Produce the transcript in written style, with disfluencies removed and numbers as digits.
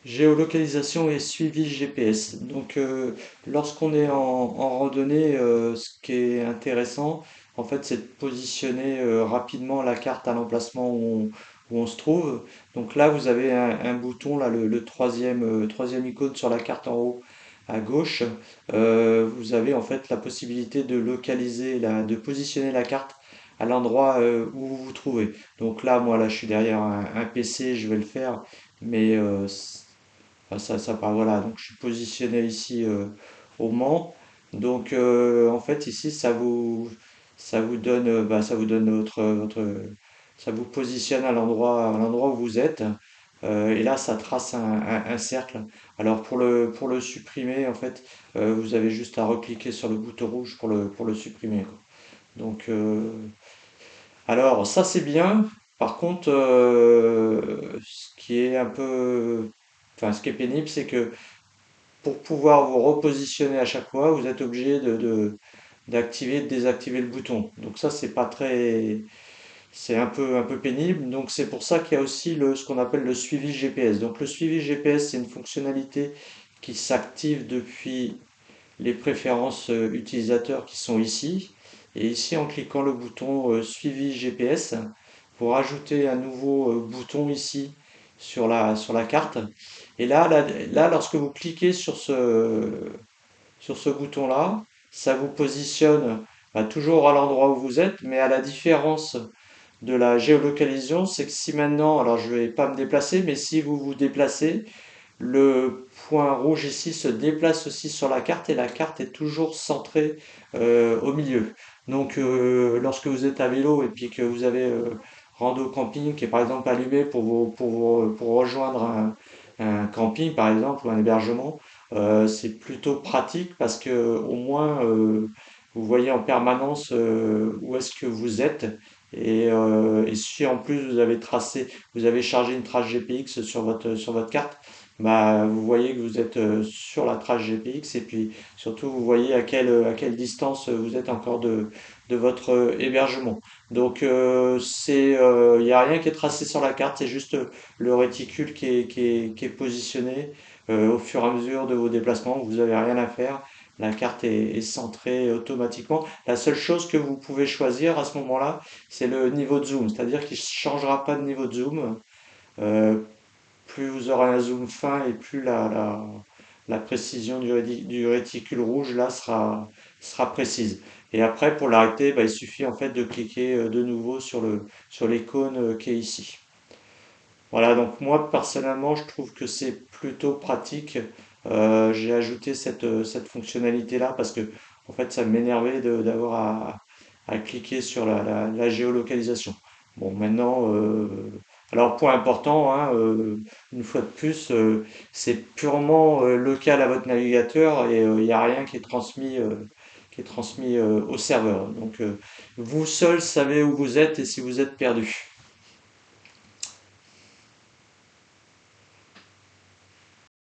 Géolocalisation et suivi GPS. Donc, lorsqu'on est en randonnée, ce qui est intéressant, en fait, c'est de positionner rapidement la carte à l'emplacement où on se trouve. Donc là, vous avez un bouton, là, le troisième icône sur la carte en haut à gauche. Vous avez en fait la possibilité de localiser, de positionner la carte à l'endroit où vous vous trouvez. Donc là, moi, là, je suis derrière un PC, je vais le faire, mais enfin, voilà, donc je suis positionné ici au Mans. Donc en fait ici ça vous donne ça vous donne ça vous positionne à l'endroit où vous êtes. Et là ça trace un cercle. Alors pour le supprimer en fait vous avez juste à recliquer sur le bouton rouge pour le supprimer quoi. Donc alors ça c'est bien. Par contre ce qui est un peu enfin ce qui est pénible c'est que pour pouvoir vous repositionner à chaque fois, vous êtes obligé d'activer et de désactiver le bouton. Donc ça, c'est pas très, c'est un peu pénible. Donc c'est pour ça qu'il y a aussi ce qu'on appelle le suivi GPS. Donc le suivi GPS, c'est une fonctionnalité qui s'active depuis les préférences utilisateurs qui sont ici. Et ici, en cliquant le bouton suivi GPS, vous rajoutez un nouveau bouton ici sur la carte. Et là, lorsque vous cliquez sur ce bouton-là, ça vous positionne toujours à l'endroit où vous êtes, mais à la différence de la géolocalisation, c'est que si maintenant, alors je vais pas me déplacer, mais si vous vous déplacez, le point rouge ici se déplace aussi sur la carte et la carte est toujours centrée au milieu. Donc lorsque vous êtes à vélo et puis que vous avez rando camping qui est par exemple allumé pour rejoindre un camping par exemple ou un hébergement, c'est plutôt pratique parce que au moins vous voyez en permanence où est-ce que vous êtes et si en plus vous avez chargé une trace GPX sur votre carte, bah, vous voyez que vous êtes sur la trace GPX et puis surtout vous voyez à quelle distance vous êtes encore de votre hébergement. Donc il n'y a rien qui est tracé sur la carte, c'est juste le réticule qui est positionné au fur et à mesure de vos déplacements. Vous n'avez rien à faire. La carte est centrée automatiquement. La seule chose que vous pouvez choisir à ce moment-là, c'est le niveau de zoom, c'est-à-dire qu'il ne changera pas de niveau de zoom. Euh, Plus vous aurez un zoom fin et plus la précision du réticule rouge là sera précise. Et après, pour l'arrêter, bah, il suffit en fait de cliquer de nouveau sur l'icône qui est ici. Voilà, donc moi personnellement, je trouve que c'est plutôt pratique. J'ai ajouté cette fonctionnalité-là parce que en fait, ça m'énervait d'avoir à cliquer sur la géolocalisation. Bon, maintenant, alors point important, hein, une fois de plus, c'est purement local à votre navigateur et il n'y a rien qui est transmis au serveur. Donc, vous seul savez où vous êtes et si vous êtes perdu.